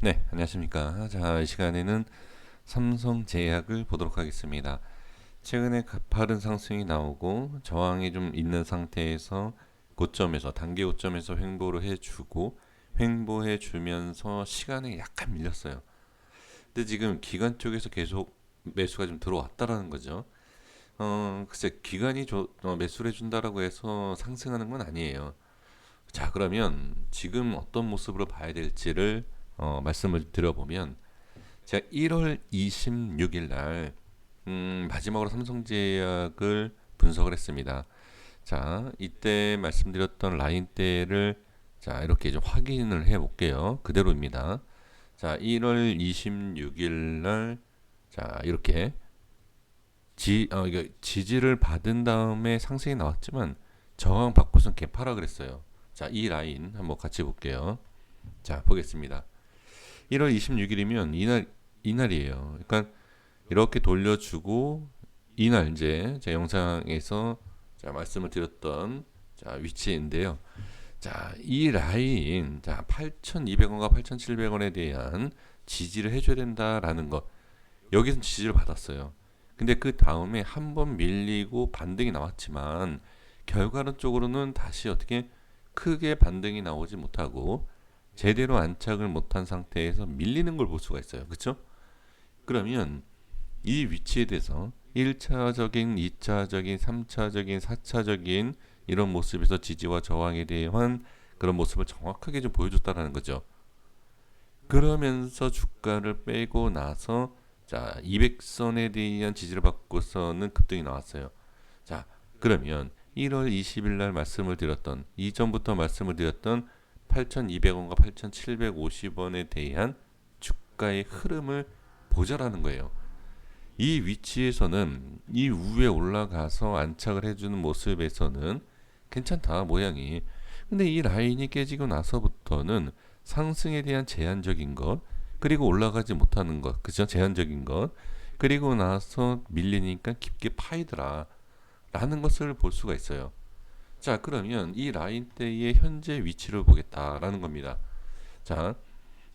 네, 안녕하십니까. 자, 이 시간에는 삼성제약을 보도록 하겠습니다. 최근에 가파른 상승이 나오고 저항이 좀 있는 상태에서 고점에서 단기 고점에서 횡보를 해주고 횡보해 주면서 시간에 약간 밀렸어요. 근데 지금 기관 쪽에서 계속 매수가 좀 들어왔다라는 거죠. 글쎄 기관이 매수를 해준다라고 해서 상승하는 건 아니에요. 자, 그러면 지금 어떤 모습으로 봐야 될지를 말씀을 드려보면 제가 1월 26일 날 마지막으로 삼성제약을 분석을 했습니다. 자, 이때 말씀드렸던 라인대를 자, 이렇게 좀 확인을 해 볼게요. 그대로입니다. 자, 1월 26일 날 자, 이렇게 이게 지지를 받은 다음에 상승이 나왔지만 저항 받고선 개파라 그랬어요. 자, 이 라인 한번 같이 볼게요. 자, 보겠습니다. 1월 26일이면 이날이에요. 그러니까 이렇게 돌려주고 이날 이제 제 영상에서 자, 말씀을 드렸던 자, 위치인데요. 자, 이 라인 자, 8,200원과 8,700원에 대한 지지를 해줘야 된다라는 거. 여기서 지지를 받았어요. 근데 그 다음에 한 번 밀리고 반등이 나왔지만 결과론적으로는 다시 어떻게 크게 반등이 나오지 못하고 제대로 안착을 못한 상태에서 밀리는 걸 볼 수가 있어요. 그렇죠? 그러면 이 위치에 대해서 1차적인, 2차적인, 3차적인, 4차적인 이런 모습에서 지지와 저항에 대한 그런 모습을 정확하게 좀 보여줬다라는 거죠. 그러면서 주가를 빼고 나서 자 200선에 대한 지지를 받고서는 급등이 나왔어요. 자, 그러면 1월 20일 날 말씀을 드렸던 이전부터 말씀을 드렸던 8,200원과 8,750원에 대한 주가의 흐름을 보자라는 거예요. 이 위치에서는 이 위에 올라가서 안착을 해주는 모습에서는 괜찮다 모양이. 근데 이 라인이 깨지고 나서부터는 상승에 대한 제한적인 것, 그리고 올라가지 못하는 것, 그죠? 제한적인 것, 그리고 나서 밀리니까 깊게 파이더라 라는 것을 볼 수가 있어요. 자, 그러면 이 라인대의 현재 위치를 보겠다라는 겁니다. 자,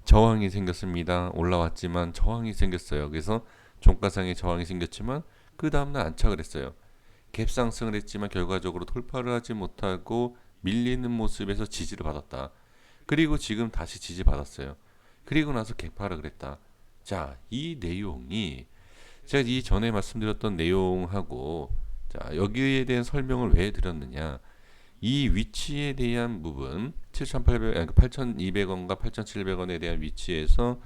저항이 생겼습니다. 올라왔지만 저항이 생겼어요. 그래서 종가상에 저항이 생겼지만 그 다음날 안착을 했어요. 갭상승을 했지만 결과적으로 돌파를 하지 못하고 밀리는 모습에서 지지를 받았다. 그리고 지금 다시 지지받았어요. 그리고 나서 개파를 그랬다. 자, 이 내용이 제가 이 전에 말씀드렸던 내용하고 자, 여기에 대한 설명을 왜 드렸느냐? 이 위치에 대한 부분 7,800, 8,200원과 8,700원에 대한 위치에서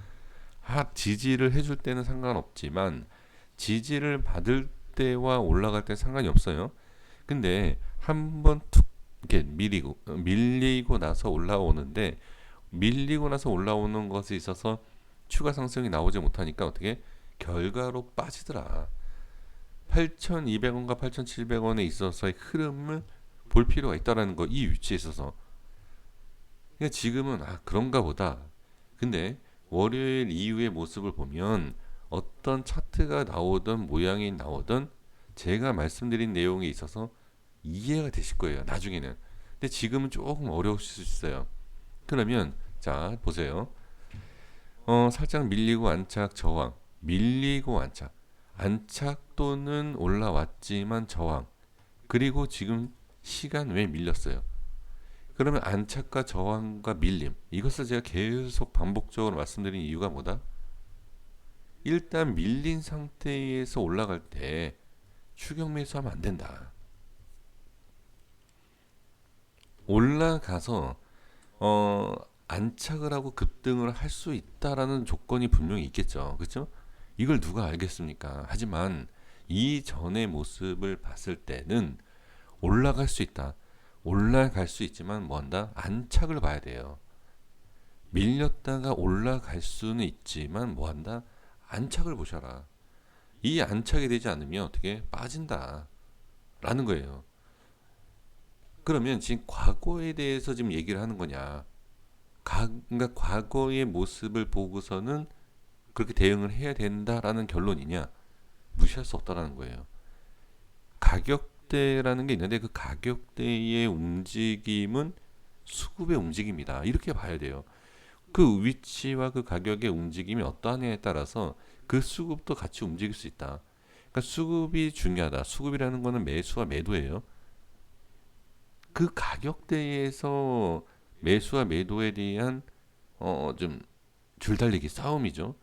지지를 해줄 때는 상관없지만 지지를 받을 때와 올라갈 때 상관이 없어요. 근데 한번 툭 이렇게 밀리고 나서 올라오는데 밀리고 나서 올라오는 것에 있어서 추가 상승이 나오지 못하니까 어떻게 결과로 빠지더라. 8,200원과 8,700원에 있어서의 흐름을 볼 필요가 있다라는 거 이 위치에 있어서. 그러니까 지금은 그런가 보다. 근데 월요일 이후의 모습을 보면 어떤 차트가 나오든 모양이 나오든 제가 말씀드린 내용에 있어서 이해가 되실 거예요. 나중에는. 근데 지금은 조금 어려우실 수 있어요. 그러면 자 보세요. 살짝 밀리고 안착 저항, 밀리고 안착, 안착 또는 올라왔지만 저항. 그리고 지금 시간 왜 밀렸어요? 그러면 안착과 저항과 밀림 이것을 제가 계속 반복적으로 말씀드린 이유가 뭐다? 일단 밀린 상태에서 올라갈 때 추격 매수하면 안 된다. 올라가서 어, 안착을 하고 급등을 할 수 있다라는 조건이 분명히 있겠죠. 그렇죠? 이걸 누가 알겠습니까? 하지만 이 전의 모습을 봤을 때는 올라갈 수 있다. 올라갈 수 있지만 뭐한다? 안착을 봐야 돼요. 밀렸다가 올라갈 수는 있지만 뭐한다? 안착을 보셔라. 이 안착이 되지 않으면 어떻게 빠진다. 라는 거예요. 그러면 지금 과거에 대해서 지금 얘기를 하는 거냐? 그러니까 과거의 모습을 보고서는 그렇게 대응을 해야 된다라는 결론이냐? 무시할 수 없다라는 거예요. 가격대라는 게 있는데 그 가격대의 움직임은 수급의 움직임이다. 이렇게 봐야 돼요. 그 위치와 그 가격의 움직임이 어떠하냐에 따라서 그 수급도 같이 움직일 수 있다. 그러니까 수급이 중요하다. 수급이라는 거는 매수와 매도예요. 그 가격대에서 매수와 매도에 대한 좀 줄달리기 싸움이죠.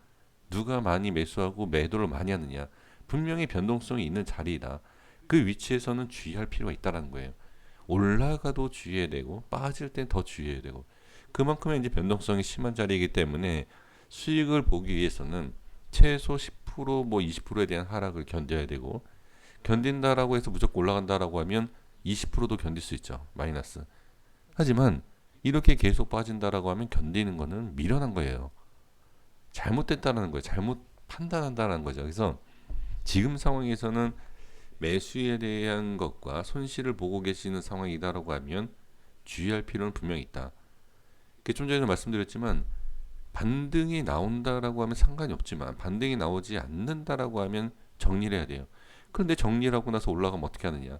누가 많이 매수하고 매도를 많이 하느냐. 분명히 변동성이 있는 자리이다. 그 위치에서는 주의할 필요가 있다라는 거예요. 올라가도 주의해야 되고 빠질 땐 더 주의해야 되고 그만큼의 이제 변동성이 심한 자리이기 때문에 수익을 보기 위해서는 최소 10%뭐 20%에 대한 하락을 견뎌야 되고 견딘다라고 해서 무조건 올라간다라고 하면 20%도 견딜 수 있죠. 마이너스. 하지만 이렇게 계속 빠진다라고 하면 견디는 거는 미련한 거예요. 잘못됐다라는 거예요. 잘못 판단한다는 거죠. 그래서 지금 상황에서는 매수에 대한 것과 손실을 보고 계시는 상황이다라고 하면 주의할 필요는 분명히 있다. 좀 전에 말씀드렸지만 반등이 나온다라고 하면 상관이 없지만 반등이 나오지 않는다라고 하면 정리를 해야 돼요. 그런데 정리를 하고 나서 올라가면 어떻게 하느냐?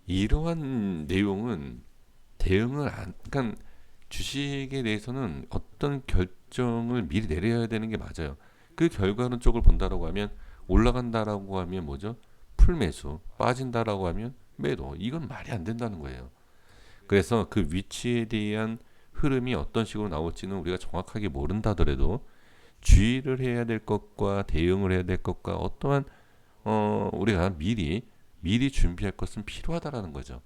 이러한 내용은 대응을 안, 그러니까 주식에 대해서는 어떤 결정을 미리 내려야 되는 게 맞아요. 그 결과론 쪽을 본다라고 하면 올라간다라고 하면 뭐죠? 풀매수, 빠진다라고 하면 매도. 이건 말이 안 된다는 거예요. 그래서 그 위치에 대한 흐름이 어떤 식으로 나올지는 우리가 정확하게 모른다 하더라도 주의를 해야 될 것과 대응을 해야 될 것과 어떠한 우리가 미리 준비할 것은 필요하다라는 거죠.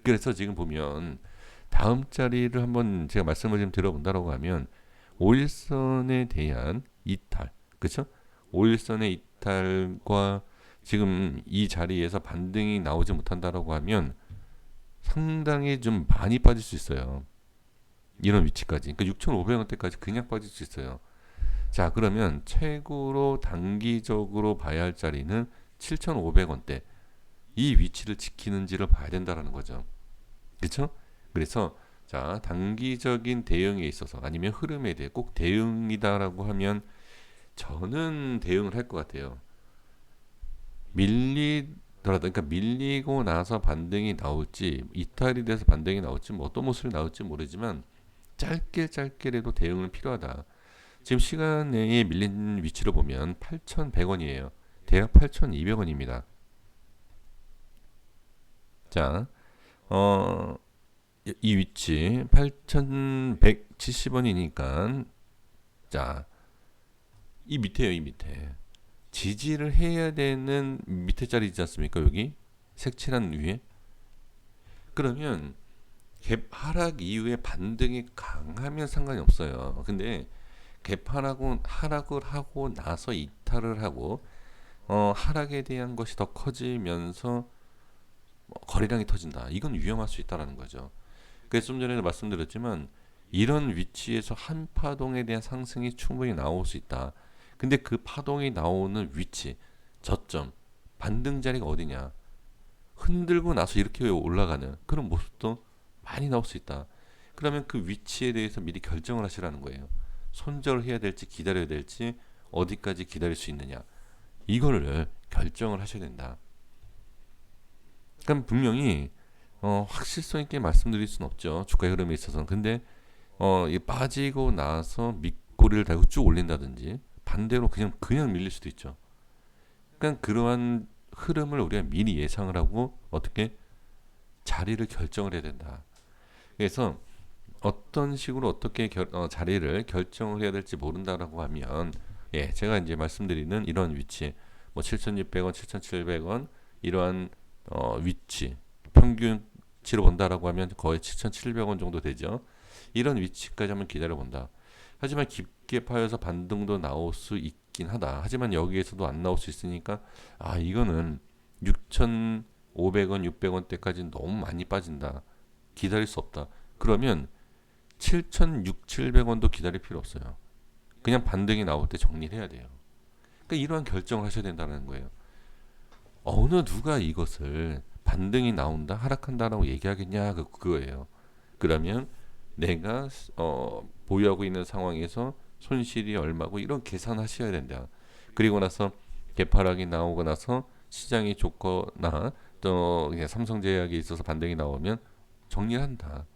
그래서 지금 보면 다음 자리를 한번 제가 말씀을 좀 드려본다라고 하면 5일선에 대한 이탈, 그렇죠? 5일선의 이탈과 지금 이 자리에서 반등이 나오지 못한다라고 하면 상당히 좀 많이 빠질 수 있어요. 이런 위치까지. 그러니까 6,500원대까지 그냥 빠질 수 있어요. 자, 그러면 최고로 단기적으로 봐야 할 자리는 7,500원대. 이 위치를 지키는지를 봐야 된다라는 거죠. 그렇죠? 그래서 자, 단기적인 대응에 있어서 아니면 흐름에 대해 꼭 대응이다라고 하면 저는 대응을 할 것 같아요. 밀리더라도 그러니까 밀리고 나서 반등이 나올지 이탈이 돼서 반등이 나올지 뭐 어떤 모습이 나올지 모르지만 짧게라도 대응은 필요하다. 지금 시간 내에 밀린 위치를 보면 8,100원이에요. 대략 8,200원입니다. 자, 어, 이 위치 8,170원이니까 자, 이 밑에요, 이 밑에. 지지를 해야 되는 밑에 자리 있지 않습니까? 여기 색칠한 위에. 그러면 갭 하락 이후에 반등이 강하면 상관이 없어요. 근데 하락을 하고 나서 이탈을 하고 하락에 대한 것이 더 커지면서 거래량이 터진다. 이건 위험할 수 있다라는 거죠. 그래서 좀 전에 말씀드렸지만 이런 위치에서 한 파동에 대한 상승이 충분히 나올 수 있다. 근데 그 파동이 나오는 위치, 저점, 반등 자리가 어디냐? 흔들고 나서 이렇게 올라가는 그런 모습도 많이 나올 수 있다. 그러면 그 위치에 대해서 미리 결정을 하시라는 거예요. 손절을 해야 될지 기다려야 될지 어디까지 기다릴 수 있느냐. 이거를 결정을 하셔야 된다. 그럼 분명히 확실성 있게 말씀드릴 수는 없죠. 주가의 흐름에 있어서는. 근데 이 빠지고 나서 밑꼬리를 달고 쭉 올린다든지 반대로 그냥 밀릴 수도 있죠. 그러니까 그러한 흐름을 우리가 미리 예상을 하고 어떻게 자리를 결정을 해야 된다. 그래서 어떤 식으로 어떻게 자리를 결정을 해야 될지 모른다라고 하면 예, 제가 이제 말씀드리는 이런 위치 뭐 7,600원, 7,700원 이러한 위치 평균치로 본다라고 하면 거의 7,700원 정도 되죠. 이런 위치까지 한번 기다려 본다. 하지만 깊게 파여서 반등도 나올 수 있긴 하다. 하지만 여기에서도 안 나올 수 있으니까 이거는 6,500원, 600원대까지 너무 많이 빠진다. 기다릴 수 없다. 그러면 7,600원도 기다릴 필요 없어요. 그냥 반등이 나올 때 정리를 해야 돼요. 그러니까 이러한 결정을 하셔야 된다는 거예요. 어느 누가 이것을 반등이 나온다, 하락한다라고 얘기하겠냐 그거예요. 그러면 내가 보유하고 있는 상황에서 손실이 얼마고 이런 계산하셔야 된다. 그리고 나서 개파락이 나오고 나서 시장이 좋거나 또 그냥 삼성제약에 있어서 반등이 나오면 정리를 한다.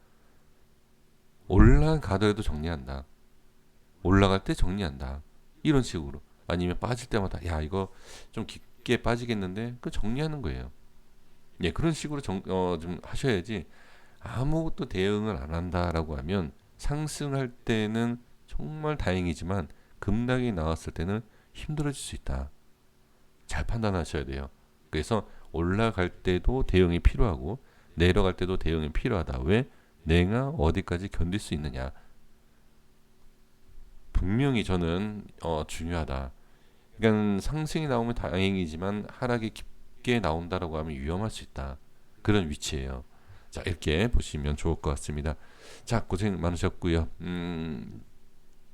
올라가더라도 정리한다. 올라갈 때 정리한다. 이런 식으로. 아니면 빠질 때마다 야 이거 좀 깊게 빠지겠는데 그 정리하는 거예요. 예, 그런 식으로 좀 하셔야지 아무것도 대응을 안 한다라고 하면 상승할 때는 정말 다행이지만 급락이 나왔을 때는 힘들어질 수 있다. 잘 판단하셔야 돼요. 그래서 올라갈 때도 대응이 필요하고 내려갈 때도 대응이 필요하다. 왜? 내가 어디까지 견딜 수 있느냐. 분명히 저는 중요하다. 그러니까 상승이 나오면 다행이지만 하락이 깊게 나온다라고 하면 위험할 수 있다. 그런 위치예요. 자, 이렇게 보시면 좋을 것 같습니다. 자, 고생 많으셨고요.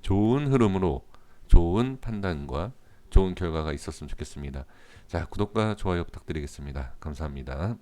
좋은 흐름으로 좋은 판단과 좋은 결과가 있었으면 좋겠습니다. 자, 구독과 좋아요 부탁드리겠습니다. 감사합니다.